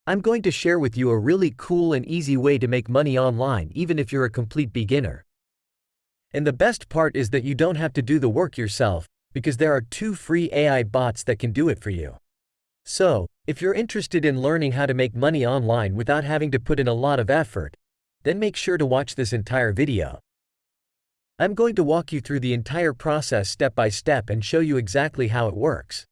I'm going to share with you a really cool and easy way to make money online even if you're a complete beginner. And the best part is that you don't have to do the work yourself, because there are 2 free AI bots that can do it for you. So, if you're interested in learning how to make money online without having to put in a lot of effort, then make sure to watch this entire video. I'm going to walk you through the entire process step by step and show you exactly how it works.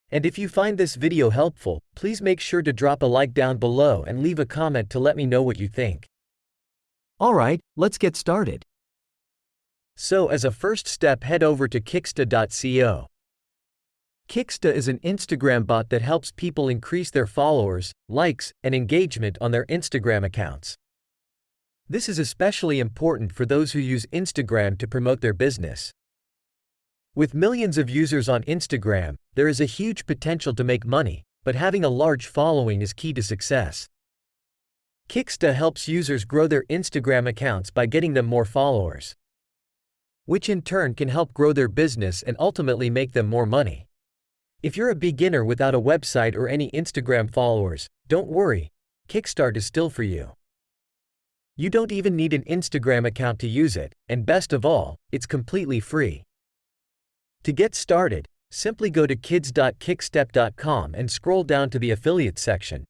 And if you find this video helpful, please make sure to drop a like down below and leave a comment to let me know what you think. Alright, let's get started. So as a first step, head over to Kicksta.co. Kicksta is an Instagram bot that helps people increase their followers, likes, and engagement on their Instagram accounts. This is especially important for those who use Instagram to promote their business. With millions of users on Instagram, there is a huge potential to make money, but having a large following is key to success. Kicksta helps users grow their Instagram accounts by getting them more followers, which in turn can help grow their business and ultimately make them more money. If you're a beginner without a website or any Instagram followers, don't worry, Kickstart is still for you. You don't even need an Instagram account to use it, and best of all, it's completely free. To get started, simply go to kids.kickstep.com and scroll down to the affiliate section.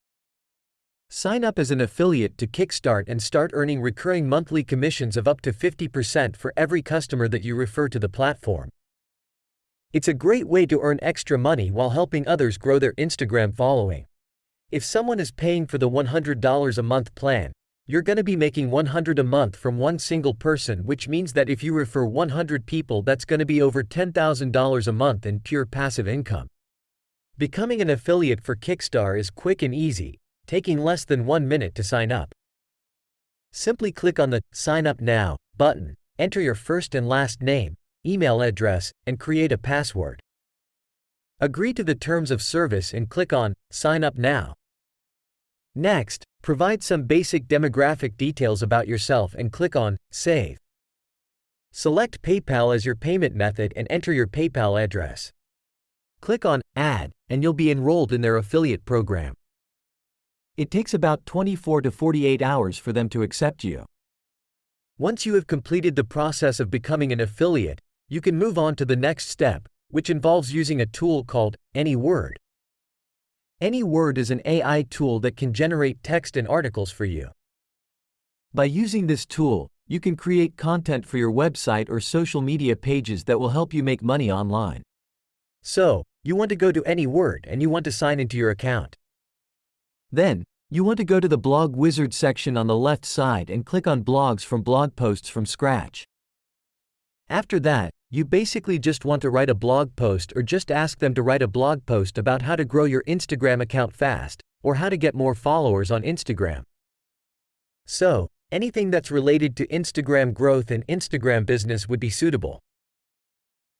Sign up as an affiliate to Kickstart and start earning recurring monthly commissions of up to 50% for every customer that you refer to the platform. It's a great way to earn extra money while helping others grow their Instagram following. If someone is paying for the $100 a month plan, you're going to be making $100 a month from one single person, which means that if you refer 100 people, that's going to be over $10,000 a month in pure passive income. Becoming an affiliate for Kickstart is quick and easy, taking less than 1 minute to sign up. Simply click on the Sign Up Now button, enter your first and last name, email address, and create a password. Agree to the terms of service and click on Sign Up Now. Next, provide some basic demographic details about yourself and click on Save. Select PayPal as your payment method and enter your PayPal address. Click on Add, and you'll be enrolled in their affiliate program. It takes about 24 to 48 hours for them to accept you. Once you have completed the process of becoming an affiliate, you can move on to the next step, which involves using a tool called AnyWord. AnyWord is an AI tool that can generate text and articles for you. By using this tool, you can create content for your website or social media pages that will help you make money online. So, you want to go to AnyWord and you want to sign into your account. Then, you want to go to the Blog Wizard section on the left side and click on Blogs from Blog Posts from Scratch. After that, you basically just want to write a blog post or just ask them to write a blog post about how to grow your Instagram account fast, or how to get more followers on Instagram. So, anything that's related to Instagram growth and Instagram business would be suitable.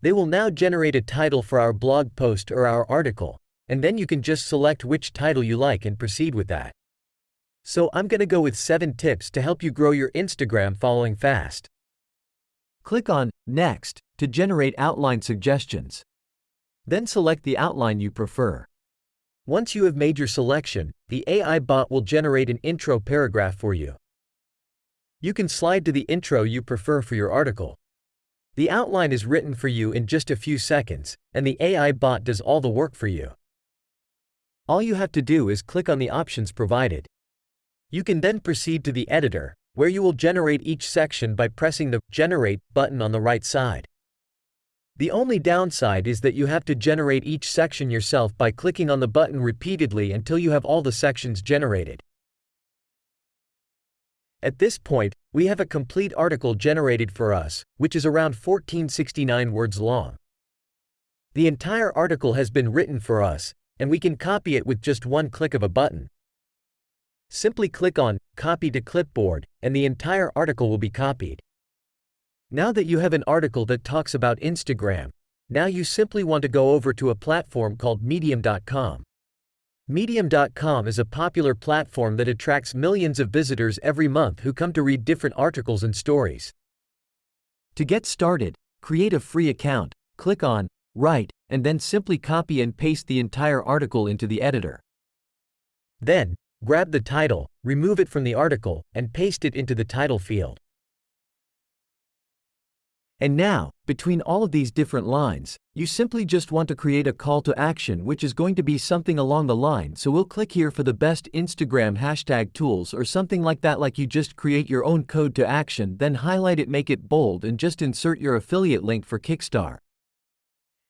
They will now generate a title for our blog post or our article, and then you can just select which title you like and proceed with that. So I'm going to go with 7 tips to help you grow your Instagram following fast. Click on Next to generate outline suggestions. Then select the outline you prefer. Once you have made your selection, the AI bot will generate an intro paragraph for you. You can slide to the intro you prefer for your article. The outline is written for you in just a few seconds, and the AI bot does all the work for you. All you have to do is click on the options provided. You can then proceed to the editor, where you will generate each section by pressing the Generate button on the right side. The only downside is that you have to generate each section yourself by clicking on the button repeatedly until you have all the sections generated. At this point, we have a complete article generated for us, which is around 1469 words long. The entire article has been written for us, and we can copy it with just one click of a button. Simply click on Copy to Clipboard, and the entire article will be copied. Now that you have an article that talks about Instagram, now you simply want to go over to a platform called Medium.com. Medium.com is a popular platform that attracts millions of visitors every month who come to read different articles and stories. To get started, create a free account, click on Write, and then simply copy and paste the entire article into the editor. Then, grab the title, remove it from the article, and paste it into the title field. And now, between all of these different lines, you simply just want to create a call to action, which is going to be something along the line. So we'll click here for the best Instagram hashtag tools or something like that. Like you just create your own code to action, then highlight it, make it bold, and just insert your affiliate link for Kickstarter.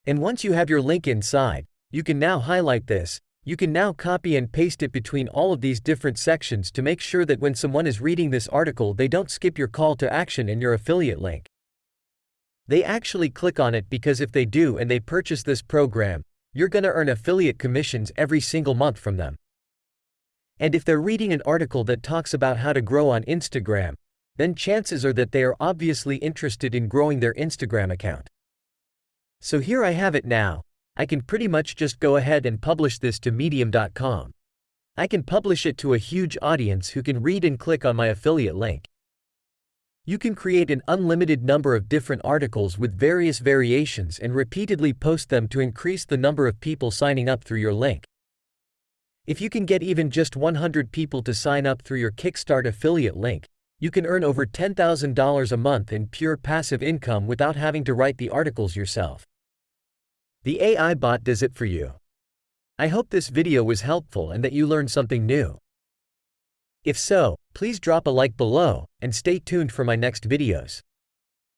And once you have your link inside, you can now highlight this. You can now copy and paste it between all of these different sections to make sure that when someone is reading this article, they don't skip your call to action and your affiliate link. They actually click on it, because if they do and they purchase this program, you're gonna earn affiliate commissions every single month from them. And if they're reading an article that talks about how to grow on Instagram, then chances are that they are obviously interested in growing their Instagram account. So here I have it now. I can pretty much just go ahead and publish this to medium.com. I can publish it to a huge audience who can read and click on my affiliate link. You can create an unlimited number of different articles with various variations and repeatedly post them to increase the number of people signing up through your link. If you can get even just 100 people to sign up through your Kickstarter affiliate link, you can earn over $10,000 a month in pure passive income without having to write the articles yourself. The AI bot does it for you. I hope this video was helpful and that you learned something new. If so, please drop a like below, and stay tuned for my next videos.